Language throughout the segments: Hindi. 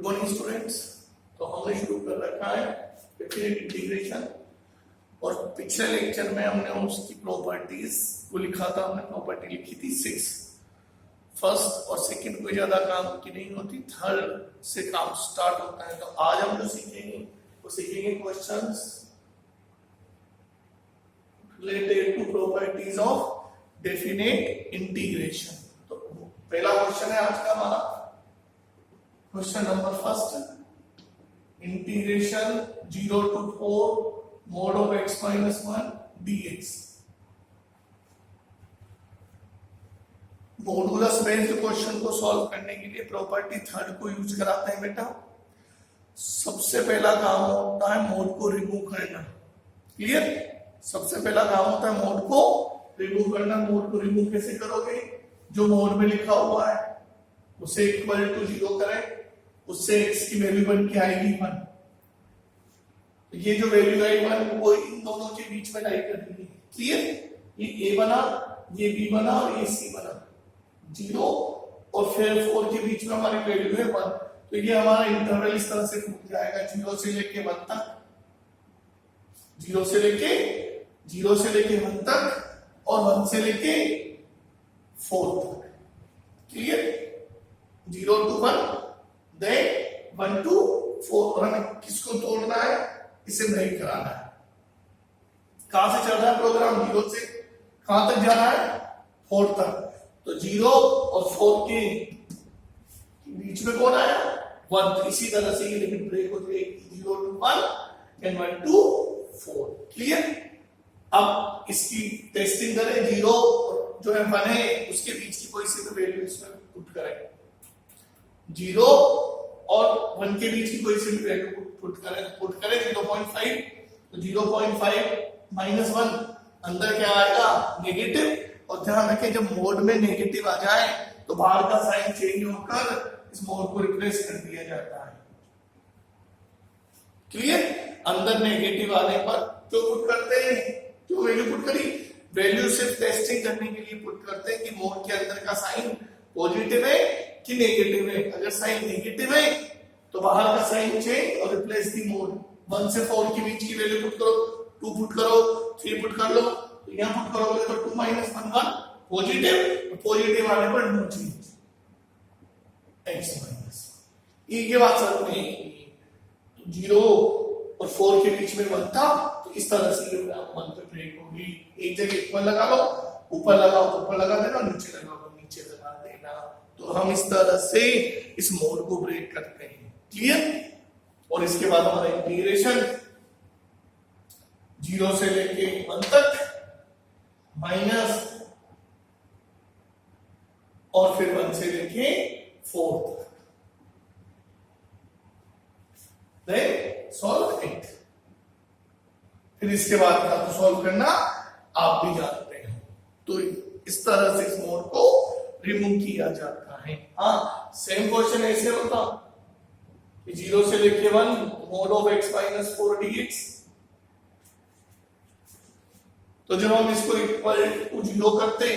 Morning students. तो हमने शुरू कर रखा है डेफिनेट इंटीग्रेशन और पिछले लेक्चर में हमने उसकी प्रॉपर्टीज को लिखा था। हमने प्रॉपर्टी लिखी थी 6। फर्स्ट और सेकंड कोई ज्यादा काम की नहीं होती, थर्ड से काम स्टार्ट होता है। तो आज हम जो सीखेंगे वो सीखेंगे questions related to properties of definite integration. तो पहला क्वेश्चन है आज का हमारा, question number first, integration 0 to 4 mod of x minus 1 dx। Modulus based question को सॉल्व करने के लिए प्रॉपर्टी थर्ड को यूज कराते हैं बेटा। सबसे पहला काम होता है मोड को रिमूव करना। क्लियर? सबसे पहला काम होता है मोड को रिमूव करना। मोड को रिमूव कैसे करोगे? जो मोड में लिखा हुआ है उसे इक्वल टू 0 करें, उससे x की वैल्यू बन के आएगी 1। ये जो वैल्यू आई 1 वो इन दोनों के बीच में लाई कर देंगे। क्लियर? ये a बना, ये b बना और ये c बना। 0 और फिर 4 के बीच में हमारी वैल्यू है 1। तो ये हमारा इंटरवल इस तरह से टूट जाएगा 0 से लेके 1 तक, 0 से लेके 1 तक और 1 से लेके 4 तक। क्लियर? 0 to 1 then 1 to 4। और हमें किसको तोड़ना है? इसे ब्रेक कराना है। कहां से चल रहा है प्रोग्राम? 0 से कहां तक जा रहा है? 4 तक। तो 0 और 4 के बीच में कौन आया? 1। इसी तरह से ये लिमिट ब्रेक हो जाएगी 0 to 1 एंड 1 to 4। क्लियर? अब इसकी टेस्टिंग करें। 0 जो है 1 है उसके बीच की कोई सी भी वैल्यू इसमें पुट करें। 0 और 1 के बीच की कोई सी भी वैल्यू पुट करें 0.5। तो 0.5 माइनस 1 अंदर क्या आएगा? नेगेटिव। और ध्यान रखें जब मोड में नेगेटिव आ जाए तो बाहर का साइन चेंज होकर इस मोड को रिप्लेस कर दिया जाता है। क्लियर? अंदर नेगेटिव आने पर जो पुट करते हैं, जो वैल्यू पुट करी, वैल्यू सिर्फ टेस्टिंग करने के लिए पुट करते हैं कि मोड के अंदर का साइन पॉजिटिव है कि नेगेटिव है। अगर साइन नेगेटिव है तो बाहर का साइन चेंज और रिप्लेस दी मोड। 1 से 4 के बीच की वैल्यू पुट करो, 2 पुट करो, 3 पुट कर लो। तो यहां पुट करोगे तो 2 - 1 1 पॉजिटिव, पॉजिटिव आने पर नो चेंज x माइनस। ये बात समझ में। 0 और 4 के बीच में 1 था तो इस तरह से 1 पे ब्रेक होगी। एक जगह इक्वल लगा लो, ऊपर लगाओ तो ऊपर लगा देना, नीचे लगाओ तो नीचे लगा देना। तो हम इस तरह से इस मोड को ब्रेक करते हैं। क्लियर? और इसके बाद हमारा इंटीग्रेशन 0 से लेके 1 तक माइनस और फिर 1 से लेके 4 तक। Then solve it. फिर इसके बाद का तो सॉल्व करना आप भी जानते हैं। तो इस तरह से इस मोड को रिमूव किया जाता है। हाँ, सेम क्वेश्चन ऐसे होता 0 से लेके 1 mod of x minus 4 dx। तो जब हम इसको इक्वल टू 0 करते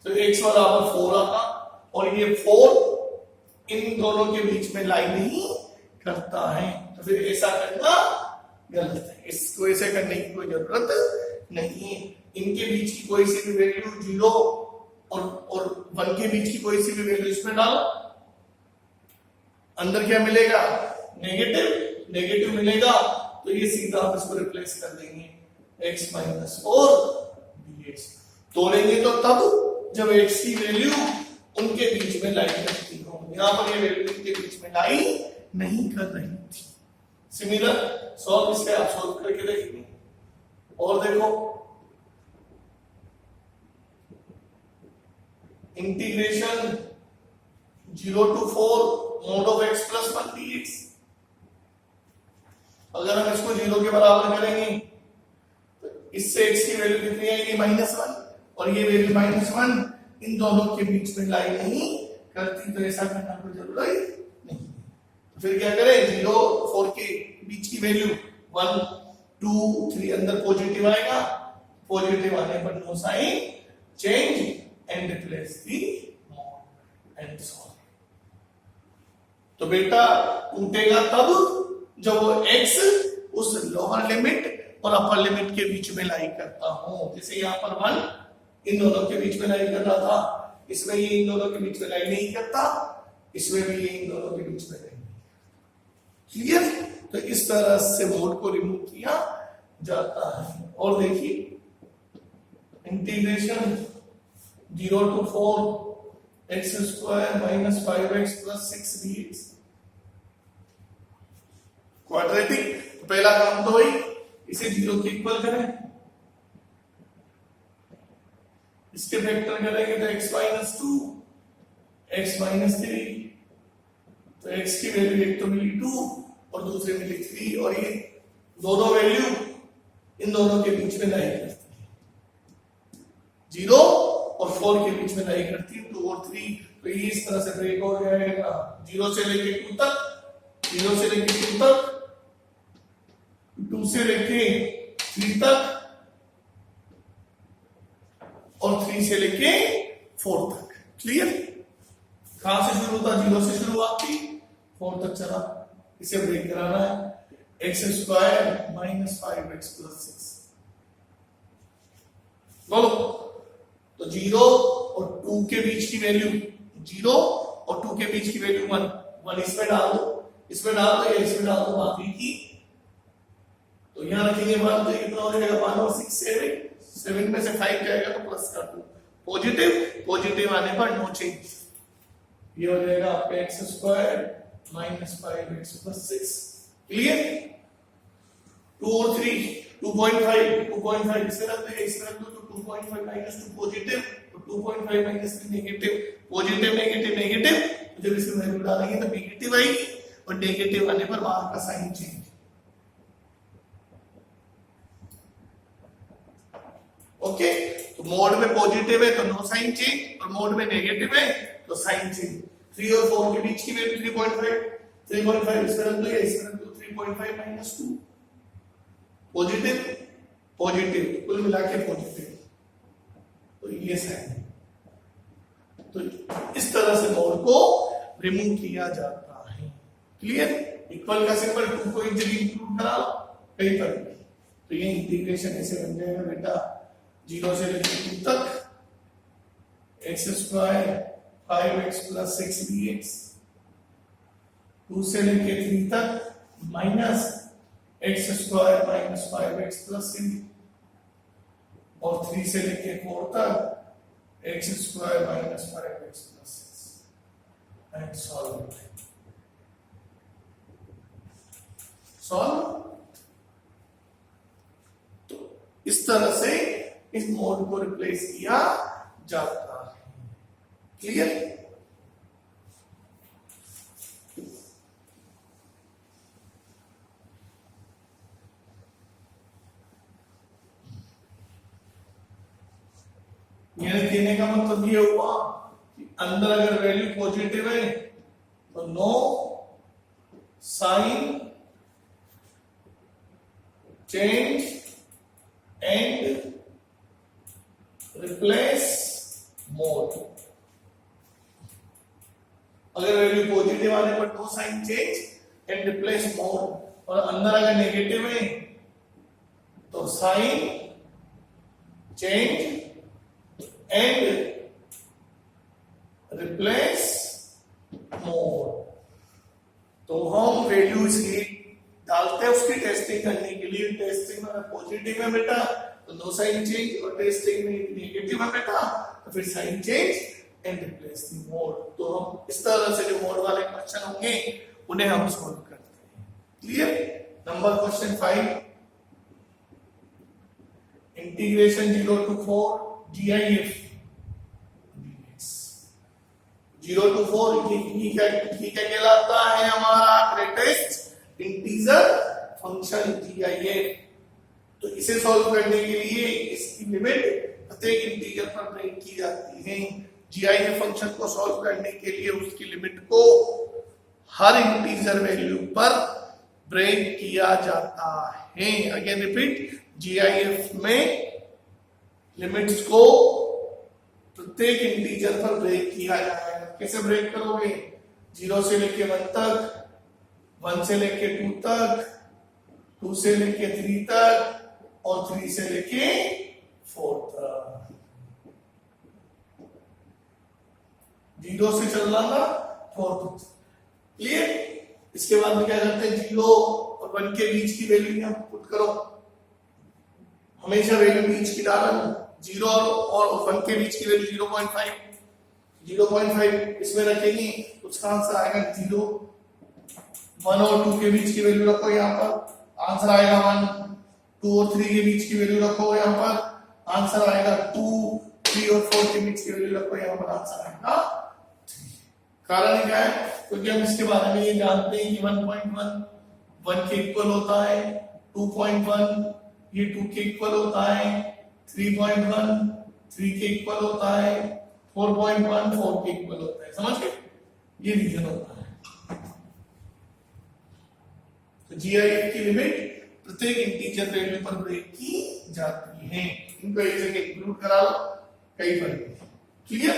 तो x बराबर 4 आता और ये 4 इन दोनों के बीच में लाई नहीं करता है। तो फिर ऐसा करना गलत है। इसको ऐसे करने की कोई जरूरत नहीं है। इनके बीच की कोई सी भी वैल्यू 0 और 1 के बीच की कोई सी भी वैल्यू इसमें डालो, अंदर क्या मिलेगा? नेगेटिव मिलेगा। तो ये सीधा हम इसको रिप्लेस कर देंगे x माइनस 4 dx। तोड़ेंगे तो तब जब x की वैल्यू उनके बीच में लाई करती हो। यहां पर ये वैल्यू उनके बीच में लाई नहीं कर रही थी। सिमिलर सॉल्व इसके आप सॉल्व करके देखेंगे। और देखो integration 0 to 4 mod of x plus 1 dx। अगर हम इसको 0 के बराबर करेंगे तो इससे x की वैल्यू कितनी आएगी? -1 और ये वैल्यू -1 इन दोनों के बीच में लाई नहीं करती। तो ऐसा करना कोई जरूरत नहीं। तो फिर क्या करें? 0 4 के बीच की वैल्यू 1 2 3 अंदर पॉजिटिव आएगा। पॉजिटिव आने पर no sign change and replace the mod and solve। तो बेटा टूटेगा तब जब वो x उस लोअर लिमिट और अपर लिमिट के बीच में लाई करता हूं। जैसे यहाँ पर 1 इन दोनों के बीच में लाई कर रहा था, इसमें ये इन दोनों के बीच में लाई नहीं करता, इसमें भी ये इन दोनों के बीच में लाई। क्लियर? तो इस तरह से मोड को रिमूव किया जाता है। और देखिए integration 0 to 4 x square minus 5x plus 6 dx quadratic. तो पहला काम तो वही, इसे 0 के इक्वल करें, इसके फैक्टर करेंगे तो x माइनस 2 x माइनस 3, तो x की वैल्यू एक तो मिली 2 और दूसरे मिली 3, और ये दोनों वैल्यू इन दोनों के बीच में लाई करती है, 0 और 4 के बीच में लाई करती है 2 और 3। तो ये इस तरह से ब्रेक हो जाएगा 0 से लेके 2 तक, 0 से लेके 2 तक, 2 से लेके 3 तक और 3 से लेके 4 तक। क्लियर? कहां से शुरू होता? 0 से शुरुआत की, 4 तक चला। इसे ब्रेक कराना है, x square minus 5x plus 6। बोलो, तो 0 और 2 के बीच की वैल्यू 0 और 2 के बीच की वैल्यू 1 इसमें डाल दो, इसमें डाल दो या इसमें डाल दो बाकी की। तो यहां रखेंगे 1 तो कितना हो जाएगा 1 और 6 7 में से 5 जाएगा तो प्लस का 2, पॉजिटिव आने पर नो चेंज। ये हो जाएगा आपका x square minus 5x plus 6। Clear? 2 और 3 2.5 इसे रख देंगे, इसे रख दो तो 2.5 माइनस 2 पॉजिटिव, तो 2.5 minus 3 negative, positive negative negative. तो जब इसमें वैल्यू डालेंगे तो नेगेटिव आएगी, और नेगेटिव आने पर वहां का साइन चेंज। ओके, तो मोड में पॉजिटिव है तो नो साइन चेंज, और मोड में नेगेटिव है तो साइन चेंज। 3 और 4 के बीच की वैल्यू 3.5 इसमें रख दो या इसमें रख दो, 3.5 माइनस 2 पॉजिटिव, कुल मिला के पॉजिटिव, तो ये साइन। तो इस तरह से मोड को रिमूव किया जाता है। क्लियर? इक्वल का सिंबल 2 को इजीली इंक्लूड करा लो कहीं पर भी, तो ये इंटीग्रेशन ऐसे बन जाएगा बेटा 0 से लेकर 2 तक x square 5x plus 6 dx, 2 से लेकर 3 तक minus x square minus 5x plus 3, और 3 से लेकर 4 तक x square minus 5x plus 6 and solve. तो इस तरह से इस मोड को रिप्लेस किया जाता है। क्लियर? मेरे कहने का मतलब ये हुआ कि अंदर अगर वैल्यू पॉजिटिव है तो no sign change and replace mod. अगर वैल्यू पॉजिटिव आने पर no sign change and replace mod, और अंदर अगर नेगेटिव है तो sign change and replace mod. तो हम वैल्यू इसलिए डालते हैं उसकी टेस्टिंग करने के लिए। टेस्टिंग में पॉजिटिव है बेटा तो नो साइन चेंज, और टेस्टिंग में नेगेटिव है बेटा तो फिर sign change and replace the mod. तो हम इस तरह से जो मोड वाले क्वेश्चन होंगे उन्हें हम सॉल्व करते हैं। Clear? Number question 5, integration 0 to 4 GIF 0 to 4 ये क्या कहलाता है? हमारा ग्रेटेस्ट इंटीजर फंक्शन GIF। तो इसे सॉल्व करने के लिए इसकी लिमिट प्रत्येक इंटीजर पर ब्रेक की जाती है। GIF फंक्शन को सॉल्व करने के लिए उसकी लिमिट को हर इंटीजर वैल्यू पर ब्रेक किया जाता है। अगेन रिपीट, GIF में लिमिट्स को प्रत्येक इंटीजर पर ब्रेक किया जाएगा। कैसे ब्रेक करोगे? 0 से लेके 1 तक, 1 से लेके 2 तक, 2 से लेके 3 तक और 3 से लेके 4 तक। 0 से चल रहा था 4 तक। क्लियर? इसके बाद में क्या करते हैं, 0 और 1 के बीच की वैल्यू यहां पुट करो। हमेशा वैल्यू बीच की डालना। 0 और 1 के बीच की वैल्यू 0.5, 0.5 इसमें रखेंगे, उसका आंसर आएगा 0। 1 और 2 के बीच की वैल्यू रखो यहाँ पर, आंसर आएगा 1। 2 और 3 के बीच की वैल्यू रखो यहाँ पर, आंसर आएगा 2। 3 और 4 के बीच की वैल्यू रखो यहाँ पर, आंसर आएगा 3। कारण क्या है? क्योंकि हम इसके बारे में ये जानते हैं कि 1.1 1 के इक्वल होता है, 2.1 ये 2 के इक्वल होता है, 3.1 3 के इक्वल होता है, 4.1 4 के इक्वल होता है। समझ गए? ये रीजन होता है। तो GIF की लिमिट प्रत्येक इंटीजर वैल्यू पर ब्रेक की जाती है। इनको एक जगह इंक्लूड करा लो, कई फर्क नहीं। क्लियर?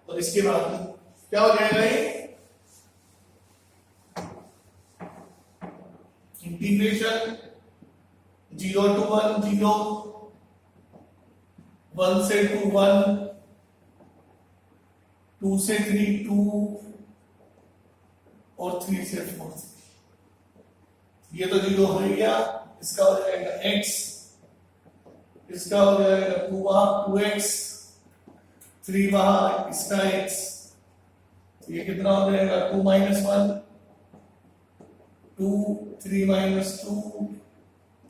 और इसके बाद क्या हो जाएगा, ये इंटीग्रेशन 0 to 1 0, 1 से 2 1, 2 से 3 2 और 3 से 4 3। ये तो 0 हो गया, इसका हो जाएगा x, इसका हो जाएगा 2 वहां 2x, 3 वहां, इसका x, ये कितना हो जाएगा 2 - 1 2 3 - 2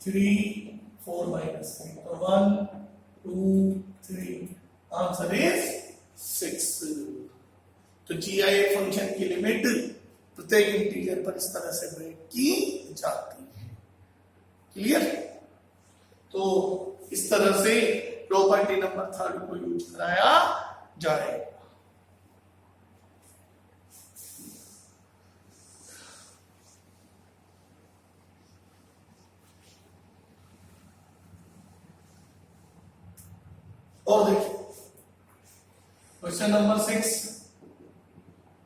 3 4 - 3, तो 1 2 3, आंसर इज 6। तो GIF फंक्शन की लिमिट प्रत्येक इंटीजर पर इस तरह से ब्रेक की जाती है। क्लियर? तो इस तरह से प्रॉपर्टी नंबर 3 को यूज कराया जाएगा। और देखिए question number 6,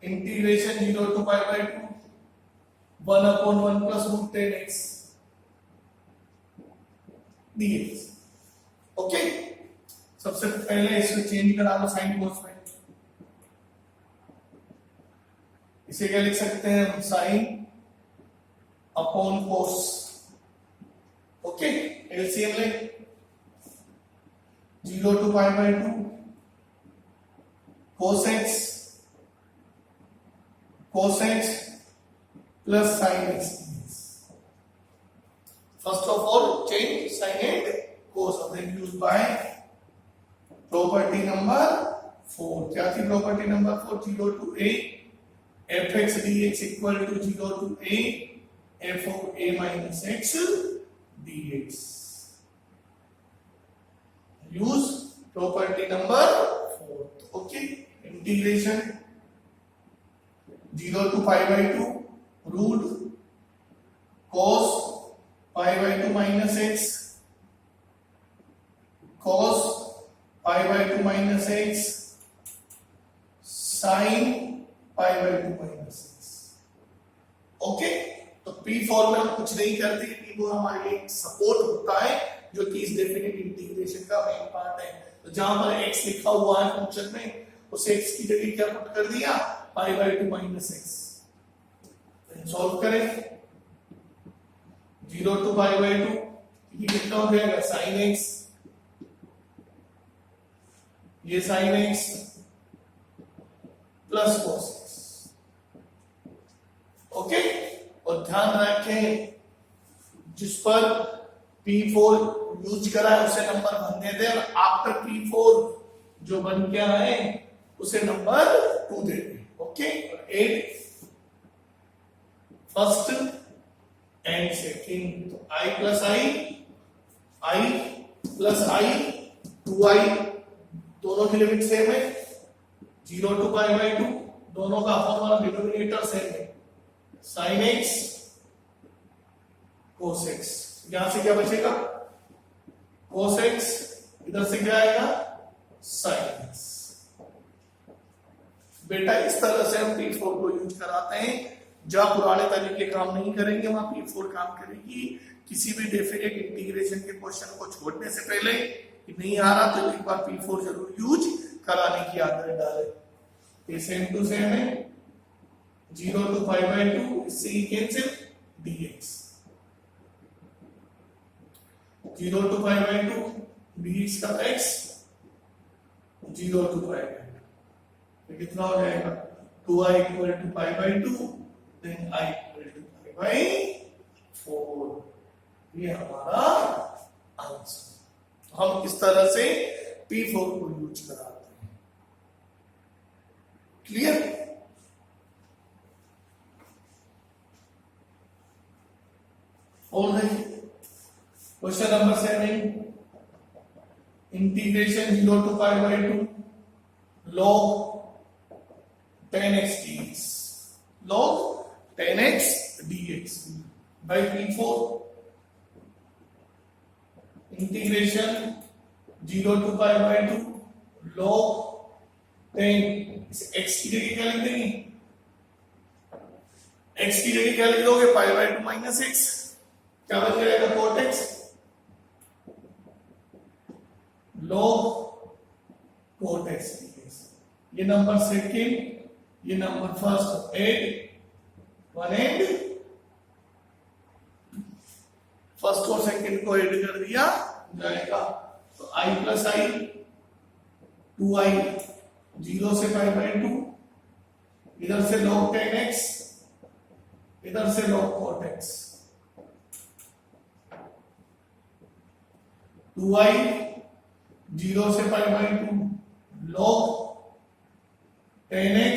integration 0 to π/2 1/1 plus √10x dx। Okay, सबसे पहले इसको चेंज करा लो साइन कोस में। इसे क्या लिख सकते हैं हम, साइन अपॉन कोस। ओके, एलसीएम ले 0 to π/2 cos x plus sin x। First of all, change sin and cos, and then used by property number 4। क्या थी property number 4? 0 to a fx dx equal to 0 to a f of a minus x dx। use property number 4। okay, integration 0 to π/2 root cos π/2 minus x cos π/2 minus x sin π/2 minus x। Okay, तो p फॉर्मूला कुछ नहीं करती, p वो हमारे लिए सपोर्ट होता है, जो कि इस डेफिनेट इंटीग्रेशन का मेन पार्ट है। तो जहां पर x लिखा हुआ है फंक्शन में, उसे x की जगह क्या पुट कर दिया, π/2 minus x। सॉल्व करें 0 to π/2, ये कितना हो जाएगा sin x, ये sin x plus cos x। Okay, और ध्यान रखें जिस पर P4 यूज करा है उसे नंबर 1 दे दे, और आफ्टर P4 जो बन गया है उसे number 2 they they. Okay, 8 first and second, तो I plus I plus I 2I, दोनों की लिमिट सेम है, 0 to π/2, दोनों का फॉर्मूला डिनोमिनेटर सेम है, sin x cos x। यहां से क्या बचेगा, cos x, इधर से क्या आएगा sin x। बेटा इस तरह से हम P4 को यूज कराते हैं। जहां पुराने तरीके काम नहीं करेंगे वहां P4 काम करेगी। किसी भी डेफिनेट इंटीग्रेशन के क्वेश्चन को छोड़ने से पहले कि नहीं आ रहा तो एक बार P4 जरूर यूज कराने की आदत डाले। ये सेम टू सेम है, 0 to 5/2, इससे ही कैंसिल dx, 0 to 5/2 dx का x, 0 to 5/2, कितना हो जाएगा 2i equal to 5/2, then I equal to 5/4। ये हमारा आंसर। हम इस तरह से P4 को यूज कराते हैं। क्लियर? और देखिए question number 7, integration 0 to 5/2 log 10x dx, log 10x dx by P4, integration 0 to 5/2 log 10, x की जगह क्या लिख देंगे, x की जगह क्या लिख दोगे, 5/2 माइनस x, क्या बच जाएगा cot x, log cot x dx। ये नंबर सेकंड, ये number first, add one and first और सेकंड को ऐड कर दिया जाएगा तो i प्लस i, 2i 0 से 5/2, इधर से log 10x, इधर से log cot x, 2i 0 से 5/2 log 10x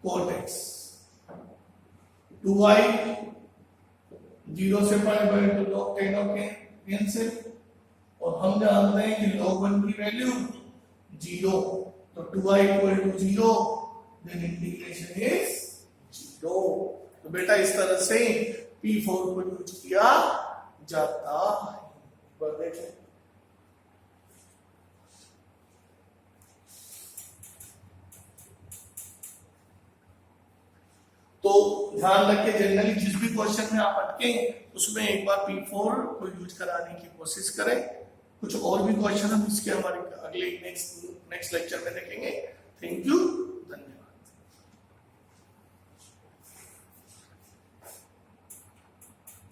cot x, 2i 0 से 5/2 log 10 ओके कैंसिल, और हम जानते हैं कि log 1 की वैल्यू 0, तो 2i equal to 0, then integration is 0। तो बेटा इस तरह से P4 को यूज किया जाता है। देखें तो ध्यान रखिए, जनरली जिस भी क्वेश्चन में आप अटके उसमें एक बार P4 को यूज कराने की कोशिश करें। कुछ और भी क्वेश्चन हम इसके हमारे अगले नेक्स्ट लेक्चर में देखेंगे। Thank you.